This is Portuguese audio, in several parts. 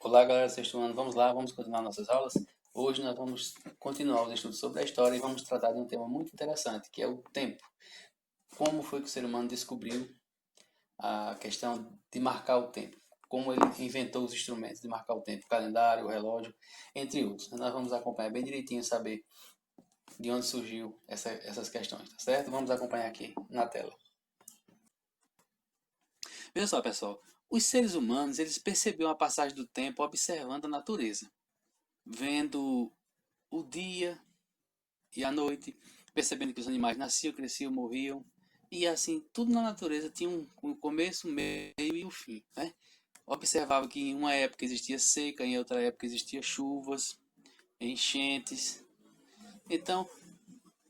Olá, galera do sexto ano. Vamos lá, vamos continuar nossas aulas. Hoje nós vamos continuar os estudos sobre a história e vamos tratar de um tema muito interessante, que é o tempo. Como foi que o ser humano descobriu a questão de marcar o tempo? Como ele inventou os instrumentos de marcar o tempo, o calendário, o relógio, entre outros. Nós vamos acompanhar bem direitinho, saber de onde surgiu essas questões, tá certo? Vamos acompanhar aqui na tela. Veja só, pessoal. Os seres humanos, eles perceberam a passagem do tempo observando a natureza, vendo o dia e a noite, percebendo que os animais nasciam, cresciam, morriam, e assim, tudo na natureza tinha um começo, um meio e um fim, né? Observava que em uma época existia seca, em outra época existia chuvas, enchentes. Então,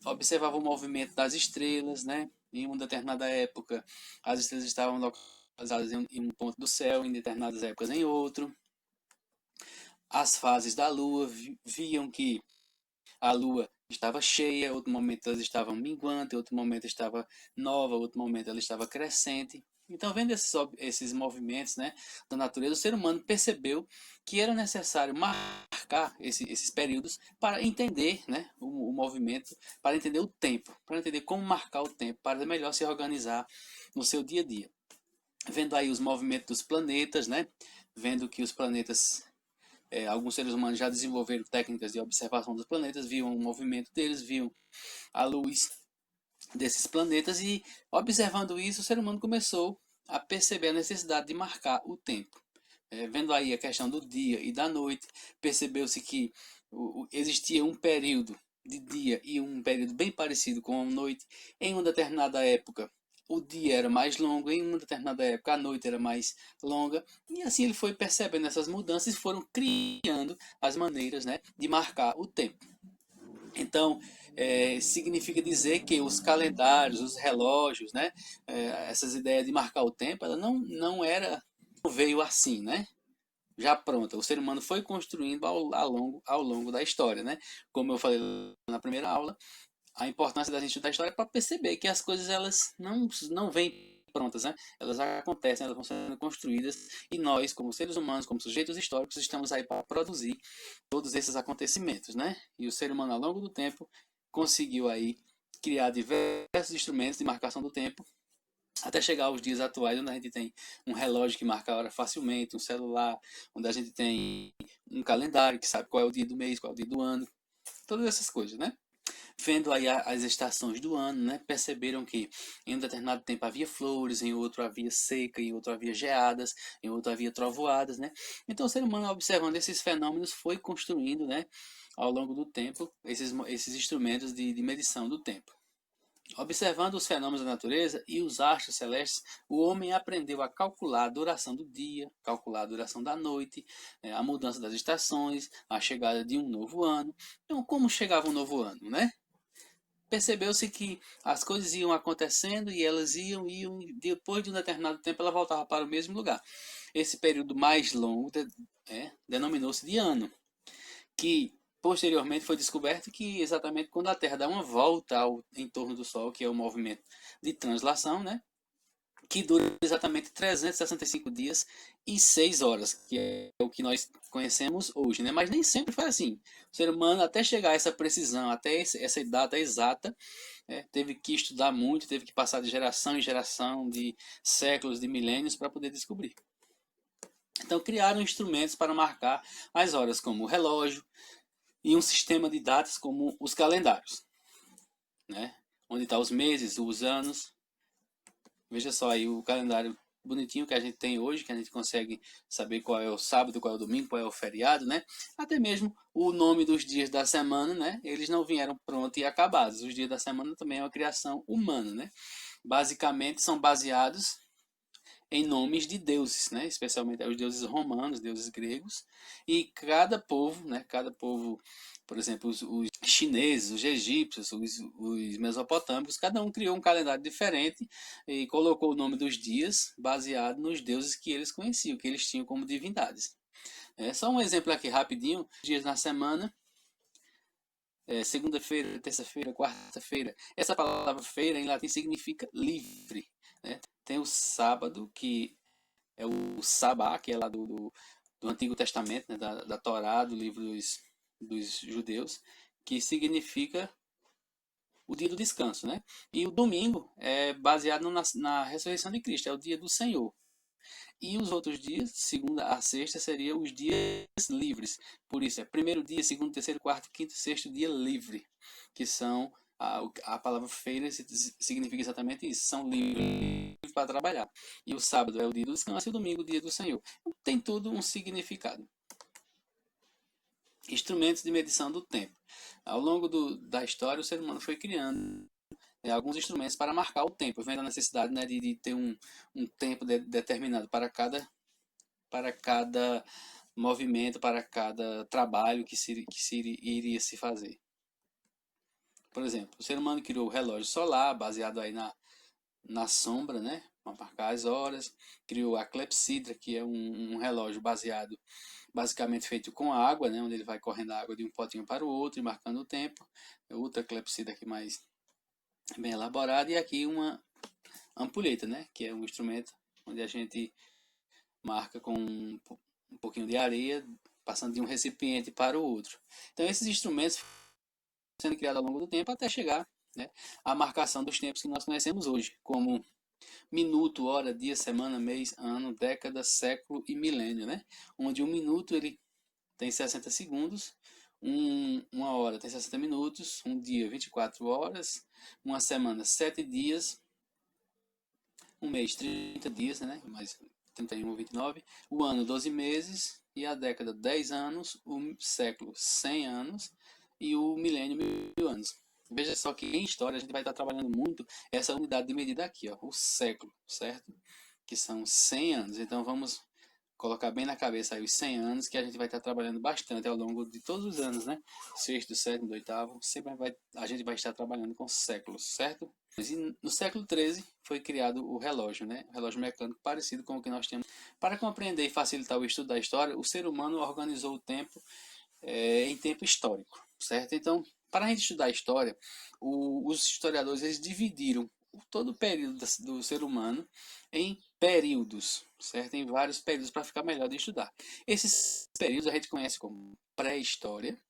observava o movimento das estrelas, né? Em uma determinada época, as estrelas estavam localizadas em um ponto do céu, em determinadas épocas em outro. As fases da lua viam que a lua estava cheia, outro momento ela estava minguante, outro momento estava nova, outro momento ela estava crescente. Então, vendo esses movimentos, né, da natureza, o ser humano percebeu que era necessário marcar esses períodos para entender, né, o movimento, para entender o tempo, para entender como marcar o tempo, para melhor se organizar no seu dia a dia. Vendo aí os movimentos dos planetas, né, vendo que os planetas alguns seres humanos já desenvolveram técnicas de observação dos planetas, viam o movimento deles, viam a luz desses planetas e, observando isso, o ser humano começou a perceber a necessidade de marcar o tempo. Vendo aí a questão do dia e da noite, percebeu-se que existia um período de dia e um período bem parecido com a noite em uma determinada época. O dia era mais longo, em uma determinada época a noite era mais longa, e assim ele foi percebendo essas mudanças e foram criando as maneiras, né, de marcar o tempo. Então, significa dizer que os calendários, os relógios, né, essas ideias de marcar o tempo, ela não veio assim, né? Já pronta. O ser humano foi construindo ao longo da história, né? Como eu falei na primeira aula, a importância da gente estudar a história é para perceber que as coisas elas não vêm prontas, né? Elas acontecem, elas vão sendo construídas e nós, como seres humanos, como sujeitos históricos, estamos aí para produzir todos esses acontecimentos, né? E o ser humano, ao longo do tempo, conseguiu aí criar diversos instrumentos de marcação do tempo até chegar aos dias atuais, onde a gente tem um relógio que marca a hora facilmente, um celular, onde a gente tem um calendário que sabe qual é o dia do mês, qual é o dia do ano, todas essas coisas, né? Vendo aí as estações do ano, né, perceberam que em um determinado tempo havia flores, em outro havia seca, em outro havia geadas, em outro havia trovoadas, né? Então o ser humano, observando esses fenômenos, foi construindo, né, ao longo do tempo, esses instrumentos de medição do tempo. Observando os fenômenos da natureza e os astros celestes, o homem aprendeu a calcular a duração do dia, calcular a duração da noite, a mudança das estações, a chegada de um novo ano. Então, como chegava um novo ano, né? Percebeu-se que as coisas iam acontecendo e elas iam, e depois de um determinado tempo ela voltava para o mesmo lugar. Esse período mais longo denominou-se de ano, que posteriormente foi descoberto que exatamente quando a Terra dá uma volta em torno do Sol, que é o movimento de translação, né? Que dura exatamente 365 dias e 6 horas, que é o que nós conhecemos hoje, né? Mas nem sempre foi assim. O ser humano, até chegar a essa precisão, até essa data exata, teve que estudar muito, teve que passar de geração em geração, de séculos, de milênios, para poder descobrir. Então, criaram instrumentos para marcar as horas, como o relógio, e um sistema de datas como os calendários, né? Onde estão os meses, os anos. Veja só aí o calendário bonitinho que a gente tem hoje, que a gente consegue saber qual é o sábado, qual é o domingo, qual é o feriado, né? Até mesmo o nome dos dias da semana, né? Eles não vieram prontos e acabados. Os dias da semana também é uma criação humana, né? Basicamente são baseados em nomes de deuses, né? Especialmente os deuses romanos, deuses gregos, e cada povo, né? Cada povo, por exemplo, os chineses, os egípcios, os mesopotâmicos, cada um criou um calendário diferente e colocou o nome dos dias baseado nos deuses que eles conheciam, que eles tinham como divindades. Só um exemplo aqui rapidinho, dias na semana, segunda-feira, terça-feira, quarta-feira. Essa palavra feira em latim significa livre, né? Tem o sábado, que é o sabá, que é lá do Antigo Testamento, né, da Torá, do livro dos judeus, que significa o dia do descanso, né? E o domingo é baseado na ressurreição de Cristo, é o dia do Senhor. E os outros dias, segunda a sexta, seriam os dias livres. Por isso, é primeiro dia, segundo, terceiro, quarto, quinto, sexto dia livre, que são a palavra feira significa exatamente isso, são livres para trabalhar. E o sábado é o dia do descanso e o domingo o dia do Senhor. Tem tudo um significado. Instrumentos de medição do tempo. Ao longo da história, o ser humano foi criando alguns instrumentos para marcar o tempo, vendo a necessidade, né, de ter um tempo determinado para cada movimento, para cada trabalho iria se fazer. Por exemplo, o ser humano criou o relógio solar, baseado aí na sombra, né, para marcar as horas. Criou a clepsidra, que é um relógio basicamente feito com água, né, onde ele vai correndo a água de um potinho para o outro e marcando o tempo. Outra clepsidra aqui mais bem elaborada. E aqui uma ampulheta, né, que é um instrumento onde a gente marca com um pouquinho de areia, passando de um recipiente para o outro. Então esses instrumentos foram sendo criados ao longo do tempo até chegar, né, à marcação dos tempos que nós conhecemos hoje, como minuto, hora, dia, semana, mês, ano, década, século e milênio, né? Onde um minuto ele tem 60 segundos, uma hora tem 60 minutos, um dia 24 horas, uma semana 7 dias, um mês 30 dias, né? Mais 31 ou 29, o ano 12 meses e a década 10 anos, o século 100 anos e o milênio 1000 anos. Veja só que em história a gente vai estar trabalhando muito essa unidade de medida aqui, ó, o século, certo? Que são 100 anos. Então vamos colocar bem na cabeça aí os 100 anos que a gente vai estar trabalhando bastante ao longo de todos os anos, né? Sexto, sétimo, oitavo, sempre a gente vai estar trabalhando com séculos, certo? E no século XIII foi criado o relógio, né? O relógio mecânico parecido com o que nós temos. Para compreender e facilitar o estudo da história, o ser humano organizou o tempo em tempo histórico, certo? Então, para a gente estudar a história, os historiadores eles dividiram todo o período do ser humano em períodos, certo? Em vários períodos para ficar melhor de estudar. Esses períodos a gente conhece como pré-história,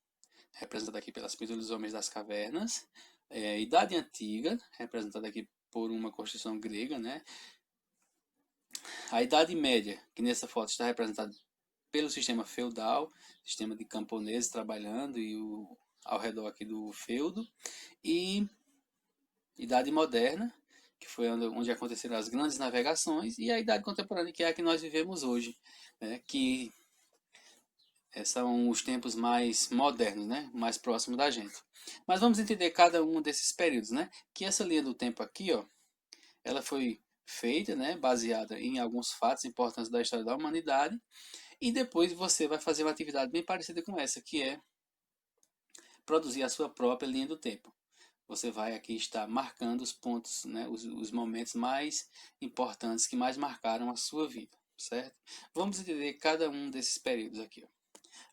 representada aqui pelas pinturas dos homens das cavernas, Idade Antiga, representada aqui por uma construção grega, né? A Idade Média, que nessa foto está representada pelo sistema feudal, sistema de camponeses trabalhando e ao redor aqui do feudo, e Idade Moderna, que foi onde aconteceram as grandes navegações, e a Idade Contemporânea, que é a que nós vivemos hoje, né? Que são os tempos mais modernos, né? Mais próximos da gente. Mas vamos entender cada um desses períodos, né? Que essa linha do tempo aqui, ó, ela foi feita, né? Baseada em alguns fatos importantes da história da humanidade. E depois você vai fazer uma atividade bem parecida com essa, que é produzir a sua própria linha do tempo. Você vai aqui estar marcando os pontos, né, os momentos mais importantes que mais marcaram a sua vida, certo? Vamos entender cada um desses períodos aqui. Ó.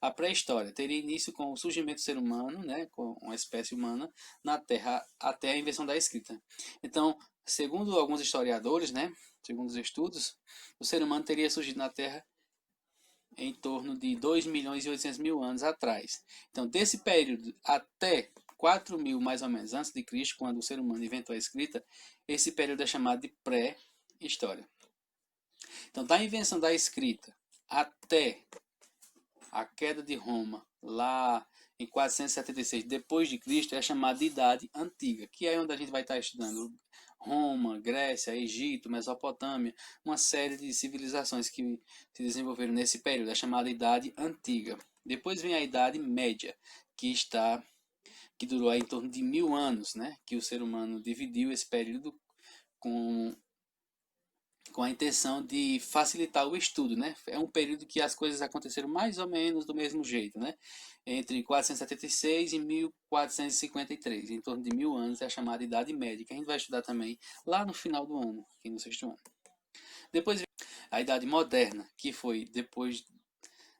A pré-história teria início com o surgimento do ser humano, né, com a espécie humana na Terra até a invenção da escrita. Então, segundo alguns historiadores, né, segundo os estudos, o ser humano teria surgido na Terra em torno de 2 milhões e 800 mil anos atrás. Então, desse período até 4 mil, mais ou menos, antes de Cristo, quando o ser humano inventou a escrita, esse período é chamado de pré-história. Então, da invenção da escrita até a queda de Roma, lá em 476 depois de Cristo, é chamada de Idade Antiga, que é onde a gente vai estar estudando Roma, Grécia, Egito, Mesopotâmia, uma série de civilizações que se desenvolveram nesse período, é chamada Idade Antiga. Depois vem a Idade Média, que durou aí em torno de 1000 anos, né? Que o ser humano dividiu esse período com a intenção de facilitar o estudo, né? É um período que as coisas aconteceram mais ou menos do mesmo jeito, né? Entre 476 e 1453, em torno de 1000 anos, é a chamada Idade Média, que a gente vai estudar também lá no final do ano, aqui no sexto ano. Depois vem a Idade Moderna, que foi depois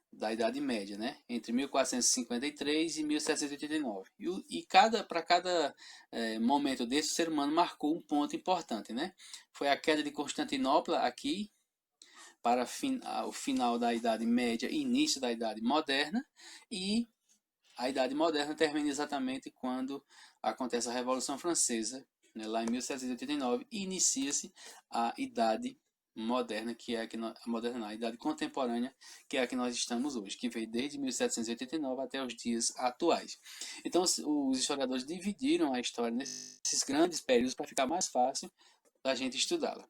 da Idade Média, né? Entre 1453 e 1789. Para cada momento desse, o ser humano marcou um ponto importante, né? Foi a queda de Constantinopla aqui, para o final da Idade Média e início da Idade Moderna, e a Idade Moderna termina exatamente quando acontece a Revolução Francesa, né, lá em 1789, e inicia-se a Idade Moderna, que é a, que a moderna, não, a Idade Contemporânea, que é a que nós estamos hoje, que veio desde 1789 até os dias atuais. Então, os historiadores dividiram a história nesses grandes períodos para ficar mais fácil da gente estudá-la.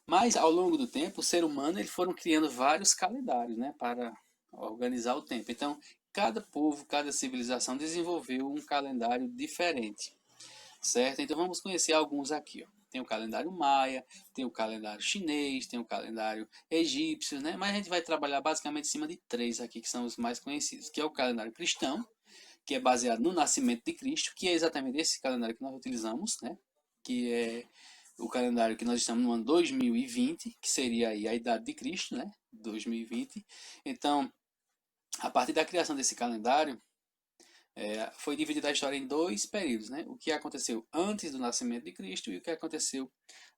Mas, ao longo do tempo, o ser humano eles foram criando vários calendários, né, para organizar o tempo. Então, cada povo, cada civilização desenvolveu um calendário diferente, certo? Então, vamos conhecer alguns aqui, ó. Tem o calendário maia, tem o calendário chinês, tem o calendário egípcio, né? Mas a gente vai trabalhar basicamente em cima de três aqui, que são os mais conhecidos, que é o calendário cristão, que é baseado no nascimento de Cristo, que é exatamente esse calendário que nós utilizamos, né? Que é o calendário que nós estamos no ano 2020, que seria aí a idade de Cristo, né? 2020. Então, a partir da criação desse calendário, foi dividida a história em dois períodos, né? O que aconteceu antes do nascimento de Cristo e o que aconteceu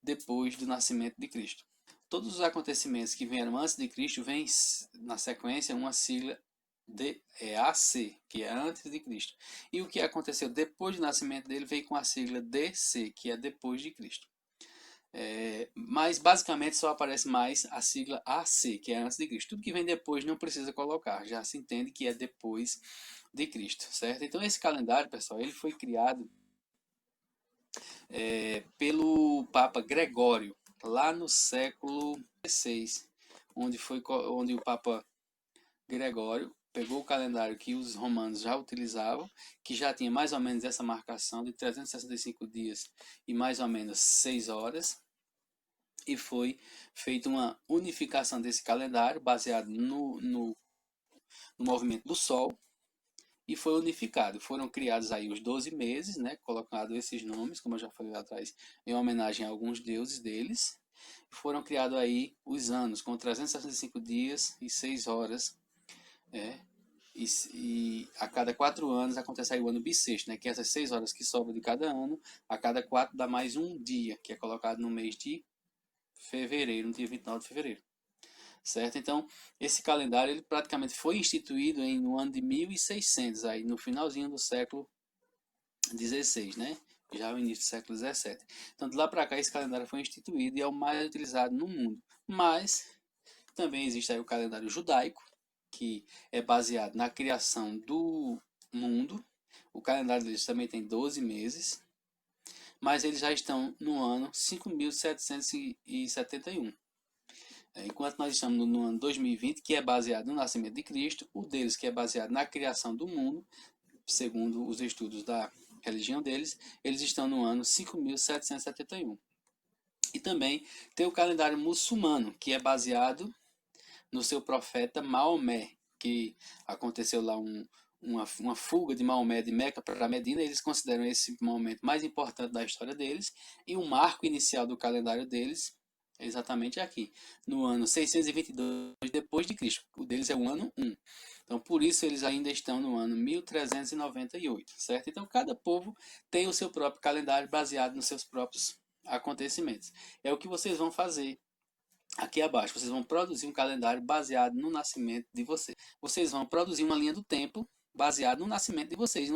depois do nascimento de Cristo. Todos os acontecimentos que vieram antes de Cristo vêm na sequência uma sigla AC, que é antes de Cristo. E o que aconteceu depois do nascimento dele veio com a sigla DC, que é depois de Cristo. Mas basicamente só aparece mais a sigla AC, que é antes de Cristo. Tudo que vem depois não precisa colocar, já se entende que é depois de Cristo, certo? Então esse calendário, pessoal, ele foi criado pelo Papa Gregório, lá no século XVI, onde o Papa Gregório pegou o calendário que os romanos já utilizavam, que já tinha mais ou menos essa marcação de 365 dias e mais ou menos 6 horas, e foi feita uma unificação desse calendário baseado no movimento do Sol, e foi unificado. Foram criados aí os 12 meses, né, colocado esses nomes, como eu já falei lá atrás, em homenagem a alguns deuses deles. Foram criados aí os anos, com 365 dias e 6 horas, e a cada 4 anos acontece aí o ano bissexto, né, que essas 6 horas que sobram de cada ano, a cada 4 dá mais um dia, que é colocado no mês de fevereiro, no dia 29 de fevereiro. Certo? Então, esse calendário ele praticamente foi instituído no ano de 1600, aí no finalzinho do século XVI, né? Já no início do século XVII. Então, de lá para cá, esse calendário foi instituído e é o mais utilizado no mundo. Mas também existe aí o calendário judaico, que é baseado na criação do mundo. O calendário deles também tem 12 meses, mas eles já estão no ano 5771. Enquanto nós estamos no ano 2020, que é baseado no nascimento de Cristo, o deles que é baseado na criação do mundo, segundo os estudos da religião deles, eles estão no ano 5771. E também tem o calendário muçulmano, que é baseado no seu profeta Maomé, que aconteceu lá uma fuga de Maomé de Meca para Medina. Eles consideram esse momento mais importante da história deles, e o marco inicial do calendário deles é exatamente aqui, no ano 622 depois de Cristo. O deles é o ano 1. Então, por isso eles ainda estão no ano 1398, certo? Então, cada povo tem o seu próprio calendário baseado nos seus próprios acontecimentos. É o que vocês vão fazer aqui abaixo. Vocês vão produzir um calendário baseado no nascimento de vocês. Vocês vão produzir uma linha do tempo baseado no nascimento de vocês.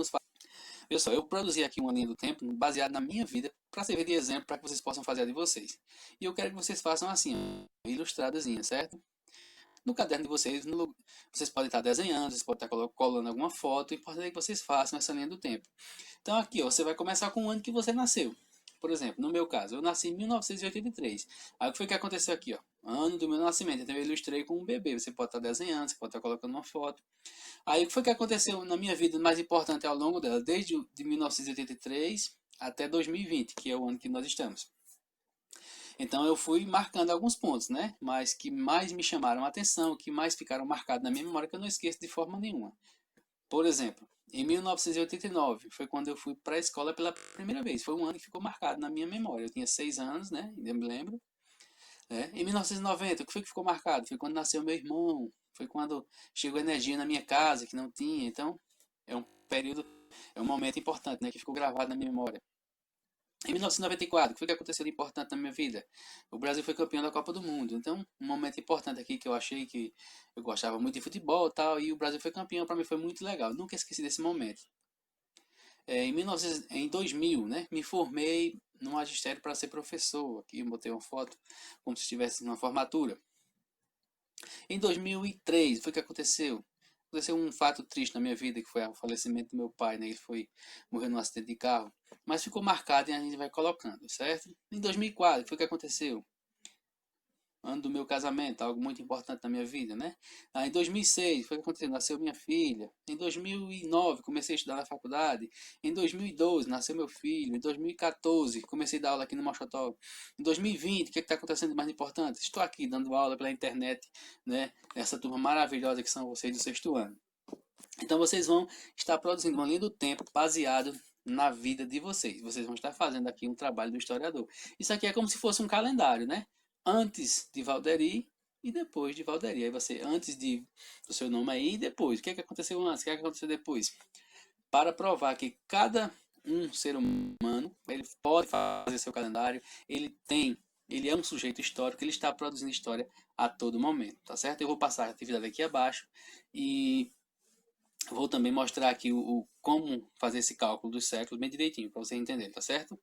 Pessoal, eu produzi aqui uma linha do tempo baseada na minha vida para servir de exemplo para que vocês possam fazer a de vocês. E eu quero que vocês façam assim, ó, ilustradazinha, certo? No caderno de vocês, vocês podem estar desenhando, vocês podem estar colando alguma foto. O importante é que vocês façam essa linha do tempo. Então aqui, ó, você vai começar com o ano que você nasceu. Por exemplo, no meu caso, eu nasci em 1983. Aí o que foi que aconteceu aqui, ó? Ano do meu nascimento. Então eu ilustrei com um bebê. Você pode estar desenhando, você pode estar colocando uma foto. Aí o que foi que aconteceu na minha vida mais importante ao longo dela, desde de 1983 até 2020, que é o ano que nós estamos. Então eu fui marcando alguns pontos, né? Mas que mais me chamaram a atenção, que mais ficaram marcados na minha memória, que eu não esqueço de forma nenhuma. Por exemplo, em 1989 foi quando eu fui para a escola pela primeira vez. Foi um ano que ficou marcado na minha memória. Eu tinha 6 anos, né? Ainda me lembro. Em 1990, o que foi que ficou marcado? Foi quando nasceu meu irmão. Foi quando chegou energia na minha casa que não tinha. Então, é um período, é um momento importante, né? Que ficou gravado na minha memória. Em 1994, o que foi que aconteceu de importante na minha vida? O Brasil foi campeão da Copa do Mundo. Então, um momento importante aqui que eu achei que eu gostava muito de futebol e tal, e o Brasil foi campeão, para mim foi muito legal. Nunca esqueci desse momento. Em 2000, né, me formei no magistério para ser professor. Aqui eu botei uma foto como se estivesse numa formatura. Em 2003, foi o que aconteceu. Aconteceu um fato triste na minha vida, que foi o falecimento do meu pai, né? Ele morreu num acidente de carro. Mas ficou marcado e a gente vai colocando, certo? Em 2004, foi o que aconteceu. Ano do meu casamento, algo muito importante na minha vida, né? Em 2006, foi o que aconteceu, nasceu minha filha. Em 2009, comecei a estudar na faculdade. Em 2012, nasceu meu filho. Em 2014, comecei a dar aula aqui no Mochotó. Em 2020, o que está acontecendo de mais importante? Estou aqui dando aula pela internet, né? Essa turma maravilhosa que são vocês do sexto ano. Então vocês vão estar produzindo uma linha do tempo baseado na vida de vocês. Vocês vão estar fazendo aqui um trabalho do historiador. Isso aqui é como se fosse um calendário, né? Antes de Valderi e depois de Valderi. Aí você, antes do seu nome aí e depois. O que é que aconteceu antes? O que é que aconteceu depois? Para provar que cada um ser humano, ele pode fazer seu calendário, ele é um sujeito histórico, ele está produzindo história a todo momento, tá certo? Eu vou passar a atividade aqui abaixo e vou também mostrar aqui como fazer esse cálculo dos séculos bem direitinho, para você entender, tá certo?